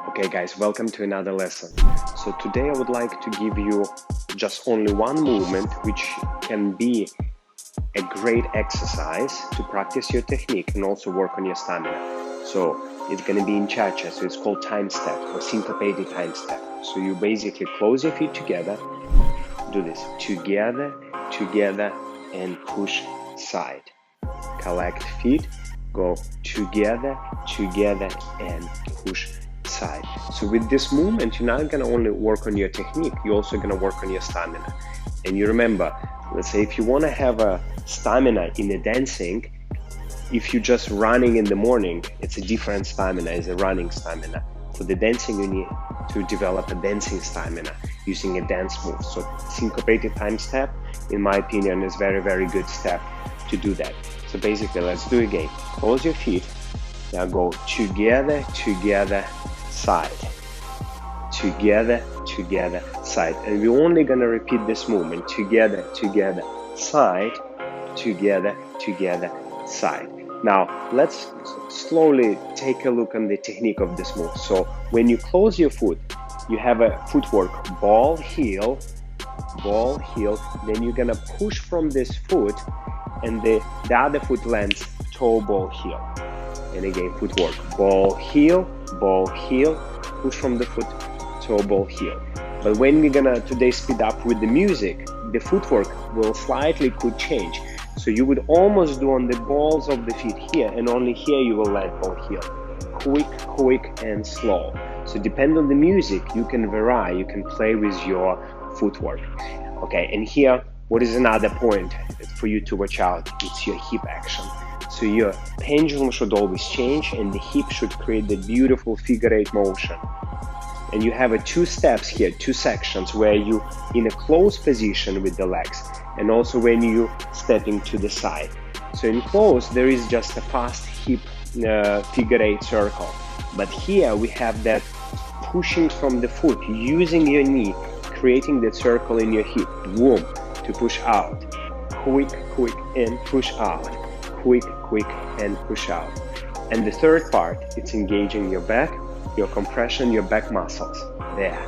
Okay guys, welcome to another lesson. So today I would like to give you just only one movement which can be a great exercise to practice your technique and also work on your stamina. So it's going to be in cha-cha, so it's called time step or syncopated time step. So you basically close your feet together, do this, together, together and push side. Collect feet, go together, together and push side. So with this movement, you're not going to only work on your technique, you're also going to work on your stamina. And you remember, let's say if you want to have a stamina in the dancing, if you're just running in the morning, it's a different stamina, it's a running stamina. For the dancing, you need to develop a dancing stamina using a dance move. So syncopated time step, in my opinion, is very, very good step to do that. So basically, let's do it again. Close your feet. Now go together, together, side. Together, together, side. And we're only going to repeat this movement. Together, together, side. Together, together, side. Now, let's slowly take a look on the technique of this move. So when you close your foot, you have a footwork, ball, heel, then you're gonna push from this foot and the other foot lands toe, ball, heel. And again, footwork, ball, heel, push from the foot, toe, ball, heel. But when we're gonna today speed up with the music, the footwork will slightly could change. So you would almost do on the balls of the feet here, and only here you will land ball, heel. Quick and slow. So depending on the music, you can vary, you can play with your footwork. Okay, and here, what is another point for you to watch out? It's your hip action. So your pendulum should always change and the hip should create the beautiful figure eight motion. And you have two steps here, two sections where you in a closed position with the legs and also when you stepping to the side. So in close, there is just a fast hip figure eight circle. But here we have that pushing from the foot, using your knee, creating that circle in your hip, boom, to push out. Quick and push out. Quick and push out. And the third part, it's engaging your back, your compression, your back muscles. There.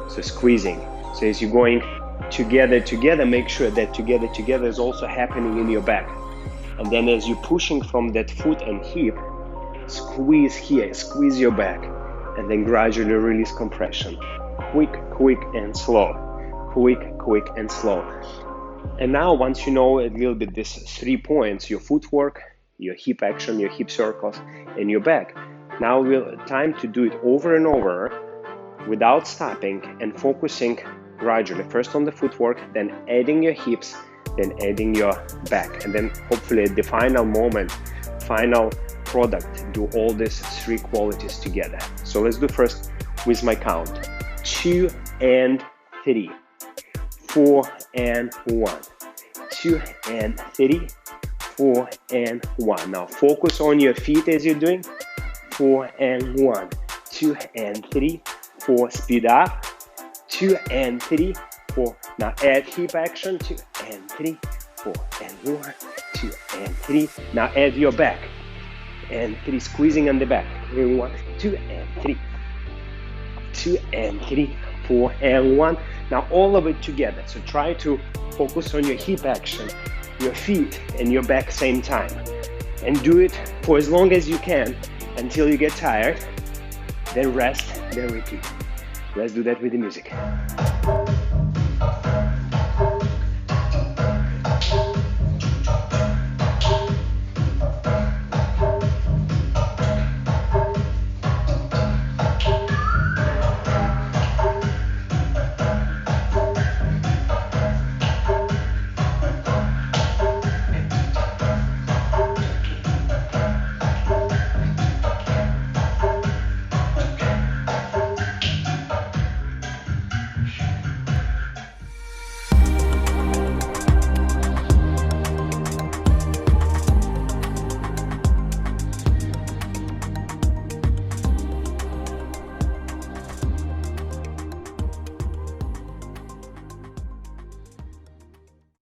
So squeezing. So as you're going together, make sure that together is also happening in your back. And then as you're pushing from that foot and hip, squeeze here, squeeze your back, and then gradually release compression. Quick and slow. Quick and slow. And now once you know a little bit these 3 points, your footwork, your hip action, your hip circles, and your back, now time to do it over and over without stopping and focusing gradually. First on the footwork, then adding your hips, then adding your back. And then hopefully at the final moment, final product, do all these 3 qualities together. So let's do first with my count. 2 and 3. 4 and 1. 2 and 3. 4 and 1. Now focus on your feet as you're doing. 4 and 1. 2 and 3. 4. Speed up. 2 and 3. 4. Now add hip action. 2 and 3. 4 and 1. 2 and 3. Now add your back. And 3. Squeezing on the back. 1, 2 and 3. 2 and 3. 4 and 1. Now all of it together. So try to focus on your hip action, your feet and your back same time. And do it for as long as you can until you get tired. Then rest, then repeat. Let's do that with the music.